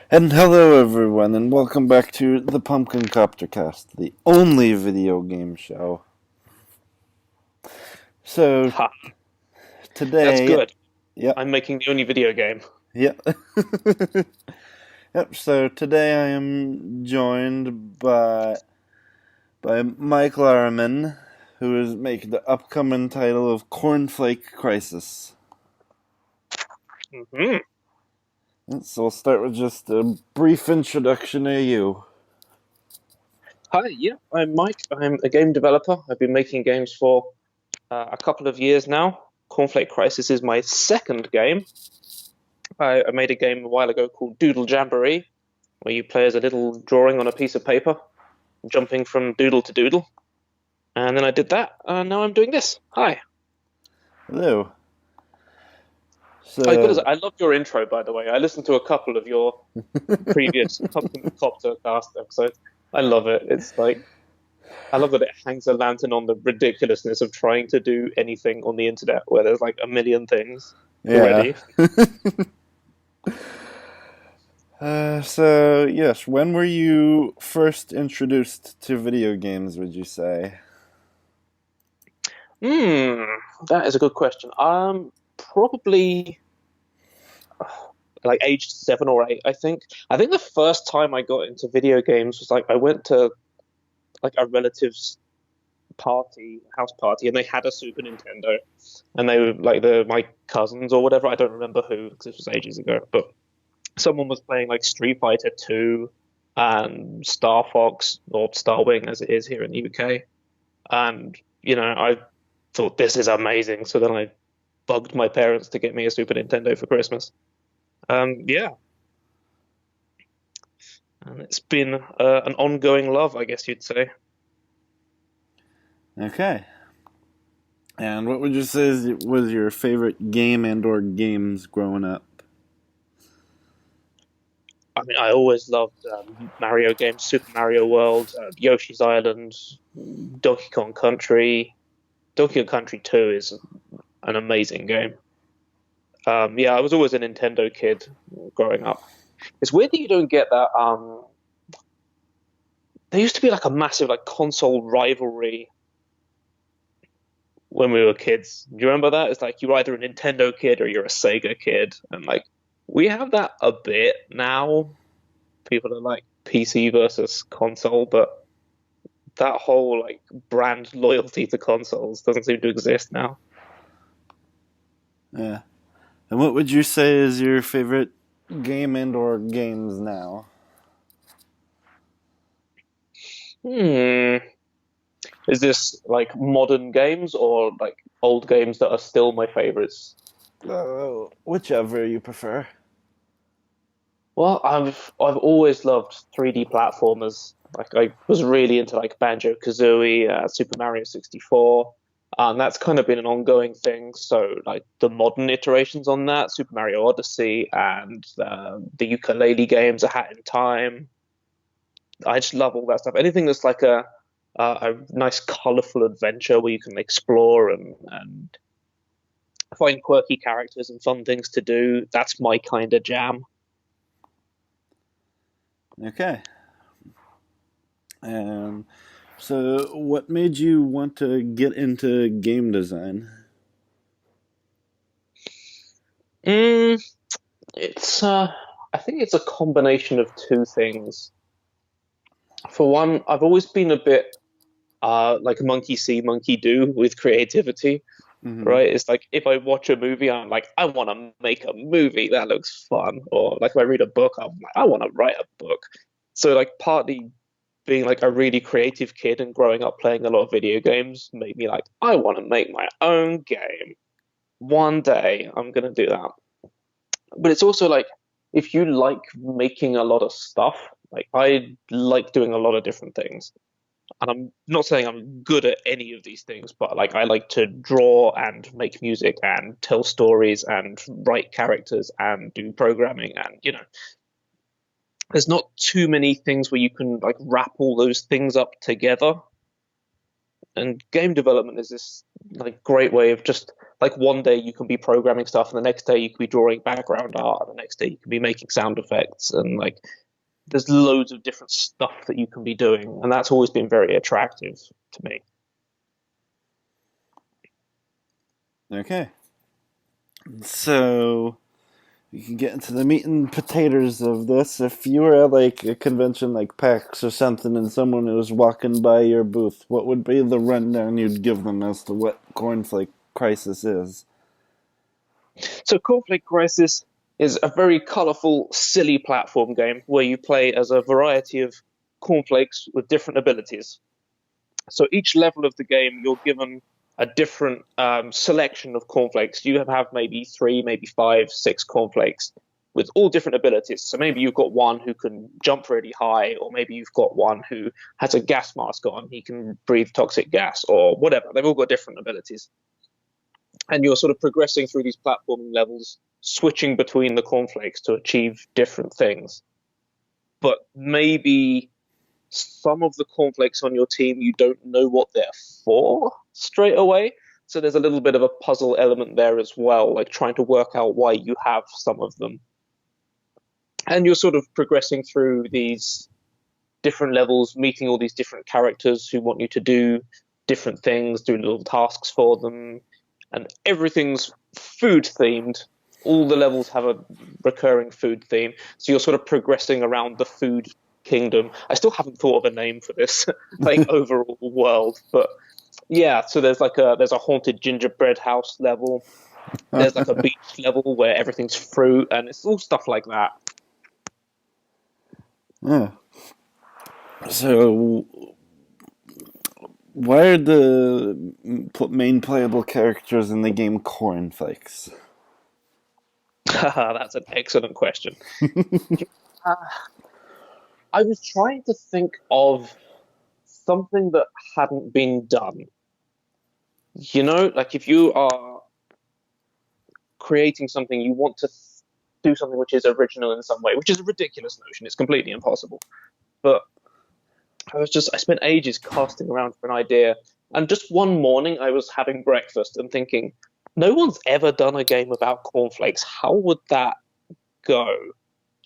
And hello everyone, and welcome back to the Pumpkin Copter Cast, the only video game show. So Ha, that's today, good. yep, I'm making the only video game. yep, yep. So today I am joined by Mike Laraman, who is making the upcoming title of Cornflake Crisis. hmm So we'll start with just a brief introduction to you. Hi, yeah, I'm Mike. I'm a game developer. I've been making games for a couple of years now. Cornflake Crisis is my second game. I made a game a while ago called Doodle Jamboree, where you play as a little drawing on a piece of paper, jumping from doodle to doodle. And then I did that, and now I'm doing this. Hi. Hello. I got So I love your intro, by the way. I listened to a couple of your previous Copter cast episodes. I love it. It's like I love that it hangs a lantern on the ridiculousness of trying to do anything on the internet where there's like a million things yeah. already. So yes, when were you first introduced to video games, would you say? Hmm, that is a good question. Probably like age 7 or 8, I think. I think the first time I got into video games was like I went to like a relative's house party, and they had a Super Nintendo, and they were like my cousins or whatever. I don't remember who because this was ages ago, but someone was playing like Street Fighter 2 and Star Fox or Star Wing as it is here in the UK. And, I thought this is amazing. So then I bugged my parents to get me a Super Nintendo for Christmas. Yeah, and it's been an ongoing love, I guess you'd say. Okay. And what would you say was your favorite game and or games growing up? I mean, I always loved Mario games, Super Mario World, Yoshi's Island, Donkey Kong Country. Donkey Kong Country 2 is an amazing game. Yeah, I was always a Nintendo kid growing up. It's weird that you don't get that. There used to be like a massive like console rivalry when we were kids. Do you remember that? It's like you're either a Nintendo kid or you're a Sega kid, and like we have that a bit now. People are like PC versus console, but that whole like brand loyalty to consoles doesn't seem to exist now. Yeah. And what would you say is your favorite game and or games now? Hmm. Is this like modern games or like old games that are still my favorites? Whichever you prefer. Well, I've always loved 3D platformers. Like I was really into like Banjo-Kazooie, Super Mario 64, and that's kind of been an ongoing thing. So like the modern iterations on that, Super Mario Odyssey and the ukulele games, A Hat in Time. I just love all that stuff. Anything that's like a nice colorful adventure where you can explore and find quirky characters and fun things to do. That's my kind of jam. Okay. And so what made you want to get into game design? Mm, it's I think it's a combination of two things. For one, I've always been a bit like monkey see, monkey do with creativity, Mm-hmm. right? It's like if I watch a movie, I'm like, I want to make a movie that looks fun, or like if I read a book, I'm like, I want to write a book. So like partly being like a really creative kid and growing up playing a lot of video games made me like, I want to make my own game. One day I'm gonna do that. But it's also like if you like making a lot of stuff, like I like doing a lot of different things. And I'm not saying I'm good at any of these things, but like I like to draw and make music and tell stories and write characters and do programming and there's not too many things where you can like wrap all those things up together. And game development is this like great way of just like one day you can be programming stuff, and the next day you can be drawing background art, and the next day you can be making sound effects, and like there's loads of different stuff that you can be doing, and that's always been very attractive to me. Okay. So you can get into the meat and potatoes of this. If you were at like a convention like PAX or something and someone was walking by your booth, what would be the rundown you'd give them as to what Cornflake Crisis is? So Cornflake Crisis is a very colorful, silly platform game where you play as a variety of cornflakes with different abilities. So each level of the game, you're given a different selection of cornflakes. You have maybe three, maybe five, six cornflakes with all different abilities. So maybe you've got one who can jump really high, or maybe you've got one who has a gas mask on. He can breathe toxic gas, or whatever. They've all got different abilities. And you're sort of progressing through these platforming levels, switching between the cornflakes to achieve different things. But maybe some of the cornflakes on your team, you don't know what they're for straight away. So there's a little bit of a puzzle element there as well, like trying to work out why you have some of them. And you're sort of progressing through these different levels, meeting all these different characters who want you to do different things, do little tasks for them, and everything's food themed. All the levels have a recurring food theme, so you're sort of progressing around the food kingdom. I still haven't thought of a name for this, like overall world, but yeah. So there's a haunted gingerbread house level. There's like a beach level where everything's fruit, and it's all stuff like that. Yeah. So, why are the main playable characters in the game cornflakes? That's an excellent question. Uh, I was trying to think of something that hadn't been done. You know, like if you are creating something, you want to do something which is original in some way, which is a ridiculous notion. It's completely impossible. But I spent ages casting around for an idea. And just one morning, I was having breakfast and thinking, no one's ever done a game about cornflakes. How would that go?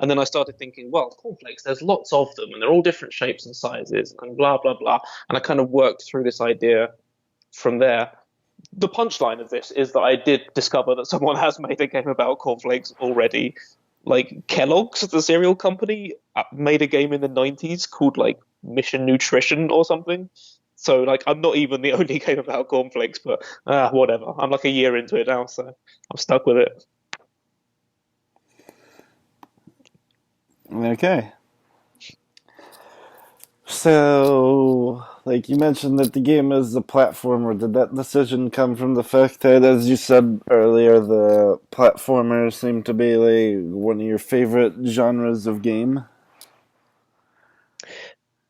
And then I started thinking, well, cornflakes, there's lots of them, and they're all different shapes and sizes, and blah, blah, blah. And I kind of worked through this idea from there. The punchline of this is that I did discover that someone has made a game about cornflakes already. Like Kellogg's, the cereal company, made a game in the 90s called like Mission Nutrition or something. So like I'm not even the only game about cornflakes, but whatever. I'm like a year into it now, so I'm stuck with it. Okay. So, like you mentioned that the game is a platformer. Did that decision come from the fact that, as you said earlier, the platformers seem to be like one of your favorite genres of game?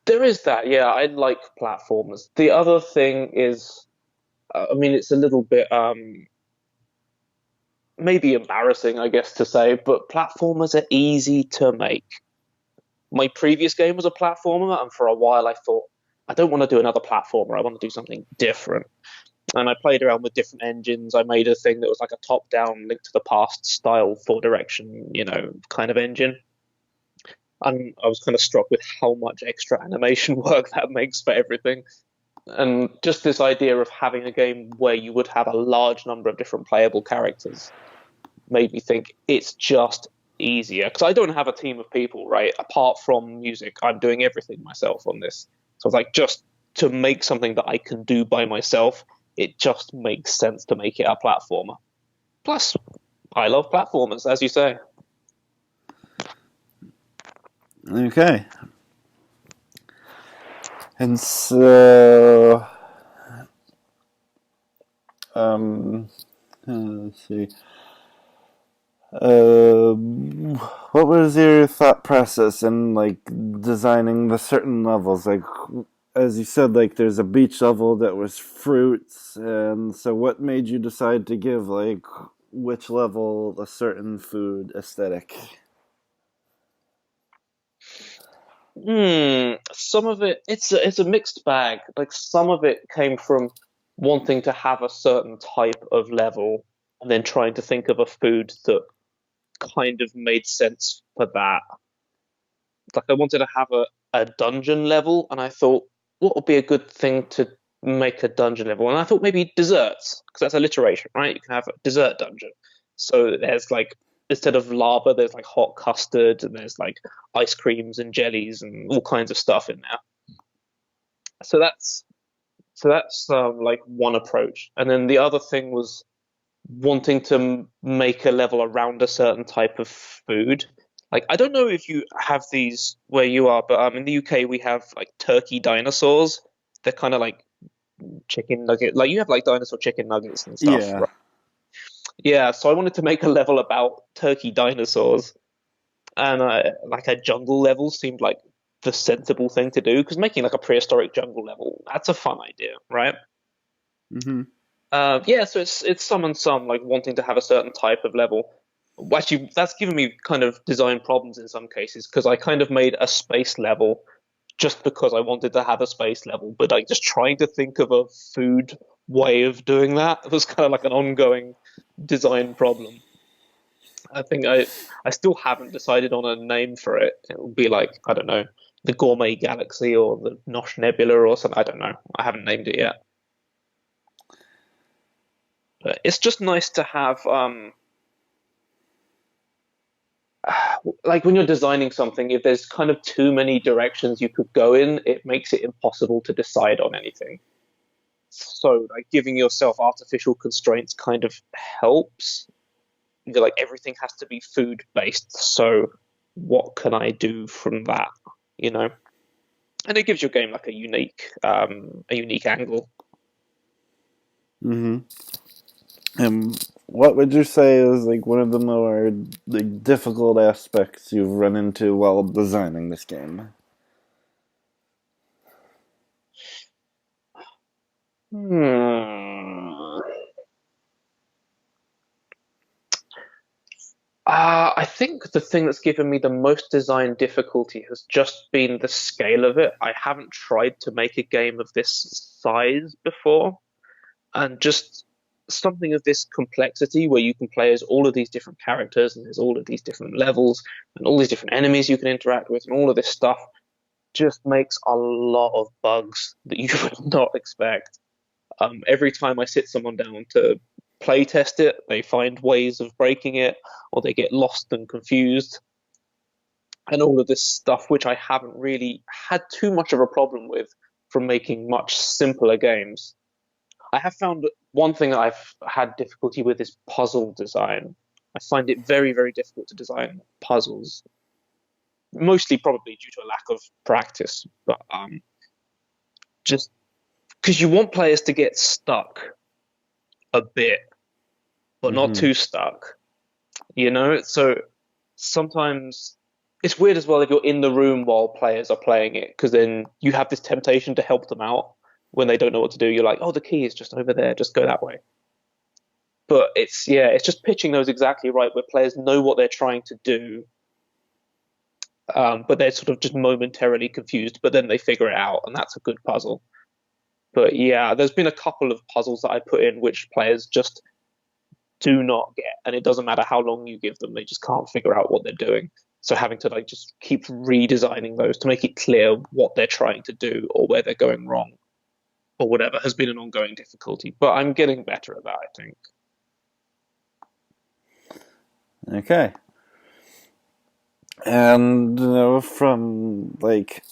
There is that, yeah. I like platformers. The other thing is, I mean, it's a little bit maybe embarrassing, I guess, to say, but platformers are easy to make. My previous game was a platformer, and for a while I thought, I don't want to do another platformer. I want to do something different. And I played around with different engines. I made a thing that was like a top-down, Link to the Past style, four direction, kind of engine. And I was kind of struck with how much extra animation work that makes for everything. And just this idea of having a game where you would have a large number of different playable characters made me think it's just easier. Because I don't have a team of people, right? Apart from music, I'm doing everything myself on this. So it's like, just to make something that I can do by myself, it just makes sense to make it a platformer. Plus, I love platformers, as you say. Okay. And so, um, let's see. What was your thought process in like designing the certain levels? Like, as you said, like there's a beach level that was fruits, and so what made you decide to give like which level a certain food aesthetic? Some of it, it's a mixed bag. Like some of it came from wanting to have a certain type of level and then trying to think of a food that kind of made sense for that. Like I wanted to have a dungeon level, and I thought, what would be a good thing to make a dungeon level? And I thought maybe desserts, because that's alliteration, right? You can have a dessert dungeon. So there's like instead of lava, there's like hot custard, and there's like ice creams and jellies and all kinds of stuff in there. So that's like one approach, and then the other thing was wanting to make a level around a certain type of food. Like I don't know if you have these where you are, but in the UK we have like turkey dinosaurs. They're kind of like chicken nugget, like you have like dinosaur chicken nuggets and stuff, Yeah. right? Yeah, so I wanted to make a level about turkey dinosaurs, and like a jungle level seemed like the sensible thing to do because making like a prehistoric jungle level, that's a fun idea, right? Hmm. Yeah, so it's some and some like wanting to have a certain type of level. Actually, that's given me kind of design problems in some cases because I kind of made a space level just because I wanted to have a space level, but like just trying to think of a food way of doing that was kind of like an ongoing design problem. I think I still haven't decided on a name for it. It will be like, I don't know, the Gourmet Galaxy or the Nosh Nebula or something. I don't know. I haven't named it yet. But it's just nice to have like when you're designing something, if there's kind of too many directions you could go in, it makes it impossible to decide on anything. So, like giving yourself artificial constraints kind of helps. You're like everything has to be food based. So, what can I do from that? You know, and it gives your game like a unique angle. Hmm. And what would you say is like one of the more like difficult aspects you've run into while designing this game? Hmm. I think the thing that's given me the most design difficulty has just been the scale of it. I haven't tried to make a game of this size before, and just something of this complexity where you can play as all of these different characters and there's all of these different levels and all these different enemies you can interact with and all of this stuff just makes a lot of bugs that you would not expect. Every time I sit someone down to play test it, they find ways of breaking it, or they get lost and confused, and all of this stuff, which I haven't really had too much of a problem with from making much simpler games. I have found one thing that I've had difficulty with is puzzle design. I find it very, very difficult to design puzzles, mostly probably due to a lack of practice, but just because you want players to get stuck a bit, but not Hmm. too stuck. So sometimes it's weird as well if you're in the room while players are playing it, because then you have this temptation to help them out when they don't know what to do. You're like, oh, the key is just over there, just go that way. But it's just pitching those exactly right where players know what they're trying to do, but they're sort of just momentarily confused, but then they figure it out, and that's a good puzzle. But yeah, there's been a couple of puzzles that I put in which players just do not get, and it doesn't matter how long you give them, they just can't figure out what they're doing. So having to like just keep redesigning those to make it clear what they're trying to do or where they're going wrong or whatever has been an ongoing difficulty. But I'm getting better at that, I think. Okay. And uh, from like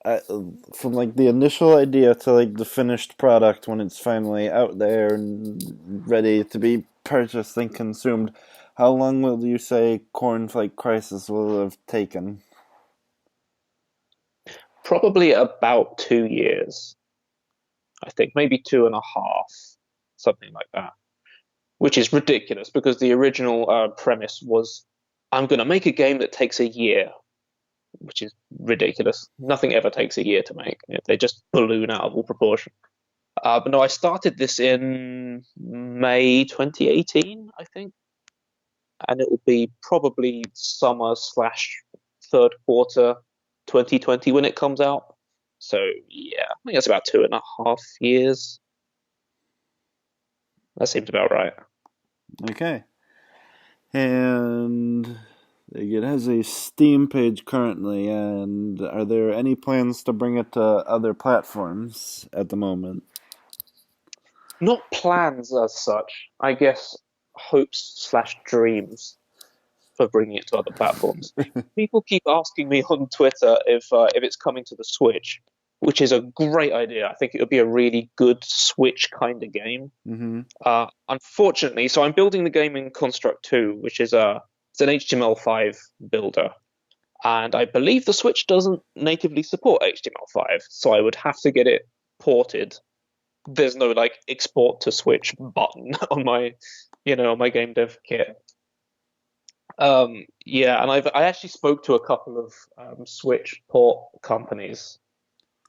the initial idea to like the finished product when it's finally out there and ready to be purchased and consumed, how long will you say Cornflake Crisis will have taken? Probably about 2 years, I think, maybe two and a half, something like that, which is ridiculous because the original premise was I'm going to make a game that takes a year, which is ridiculous. Nothing ever takes a year to make. They just balloon out of all proportion. But no, I started this in May 2018, I think, and it will be probably summer slash third quarter 2020 when it comes out. So yeah, I think that's about 2.5 years. That seems about right. Okay. And it has a Steam page currently, and are there any plans to bring it to other platforms at the moment? Not plans as such, I guess hopes/dreams for bringing it to other platforms. People keep asking me on Twitter if it's coming to the Switch, which is a great idea. I think it would be a really good Switch kind of game. Mm-hmm. Unfortunately, so I'm building the game in Construct 2, which is it's an HTML5 builder. And I believe the Switch doesn't natively support HTML5, so I would have to get it ported. There's no like export to Switch button on my game dev kit. Yeah, and I actually spoke to a couple of Switch port companies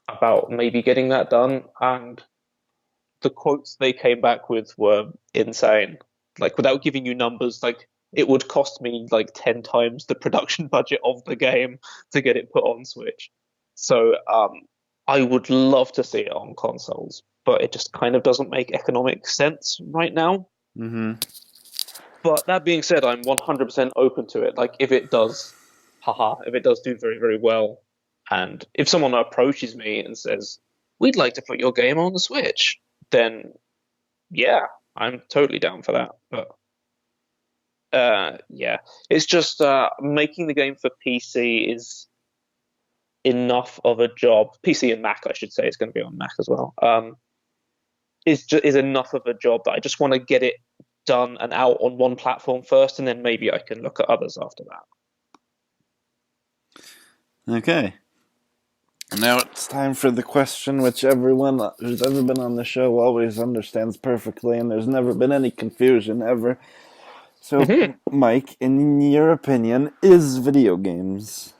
about maybe getting that done, and the quotes they came back with were insane. Like without giving you numbers, like it would cost me like 10 times the production budget of the game to get it put on Switch. So I would love to see it on consoles, but it just kind of doesn't make economic sense right now. Mm-hmm. But that being said, I'm 100% open to it. Like if it does, if it does do very, very well, and if someone approaches me and says, "We'd like to put your game on the Switch," then yeah, I'm totally down for that. But yeah, it's just making the game for PC is enough of a job. PC and Mac, I should say, it's going to be on Mac as well. Is enough of a job that I just want to get it done and out on one platform first, and then maybe I can look at others after that. Okay. Now it's time for the question which everyone who's ever been on the show always understands perfectly, and there's never been any confusion ever. So, Mike, in your opinion, is video games?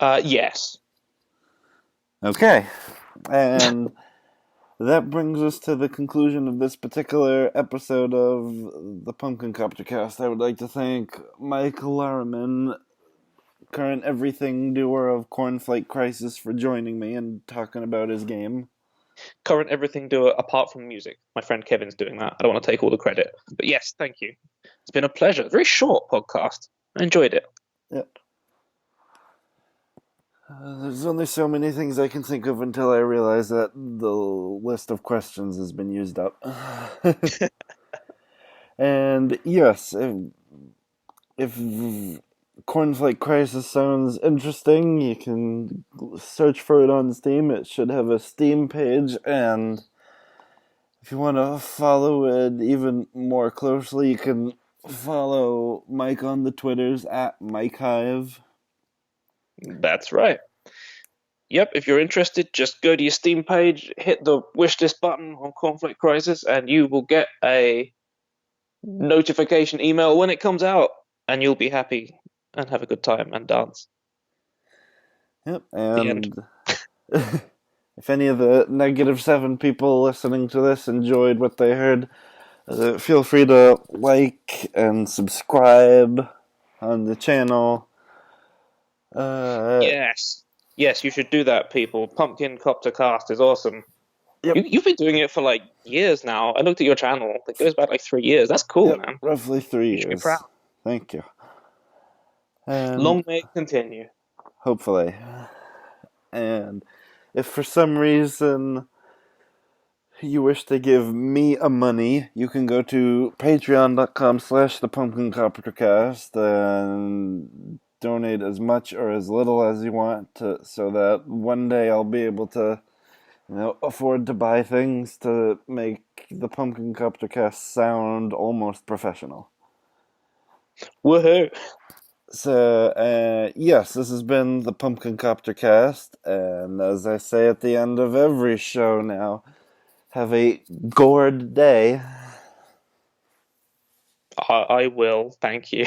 Yes. Okay. And that brings us to the conclusion of this particular episode of the Pumpkin Copter Cast. I would like to thank Mike Laraman, current everything doer of Cornflake Crisis, for joining me and talking about his game. Current everything doer apart from music. My friend Kevin's doing that. I don't want to take all the credit. But yes, thank you. It's been a pleasure. Very short podcast. I enjoyed it. Yep. There's only so many things I can think of until I realize that the list of questions has been used up. And yes, if Cornflake Crisis sounds interesting, you can search for it on Steam. It should have a Steam page, and if you want to follow it even more closely, you can follow Mike on the Twitters at MikeHive. That's right. Yep, if you're interested, just go to your Steam page, hit the wishlist button on Cornflake Crisis, and you will get a notification email when it comes out, and you'll be happy and have a good time and dance. Yep, and if any of the -7 people listening to this enjoyed what they heard, feel free to like and subscribe on the channel. Yes, you should do that, people. Pumpkin Copter Cast is awesome. Yep. You've been doing it for like years now. I looked at your channel. It goes back like 3 years. That's cool, man. Roughly 3 years. You should be proud. Thank you. And long may it continue. Hopefully. And if for some reason you wish to give me a money, you can go to patreon.com/thepumpkincoptercast and donate as much or as little as you want so that one day I'll be able to afford to buy things to make the Pumpkin Copter Cast sound almost professional. Woohoo! So, yes, this has been the Pumpkin Copter Cast, and as I say at the end of every show now, have a gourd day. I will, thank you.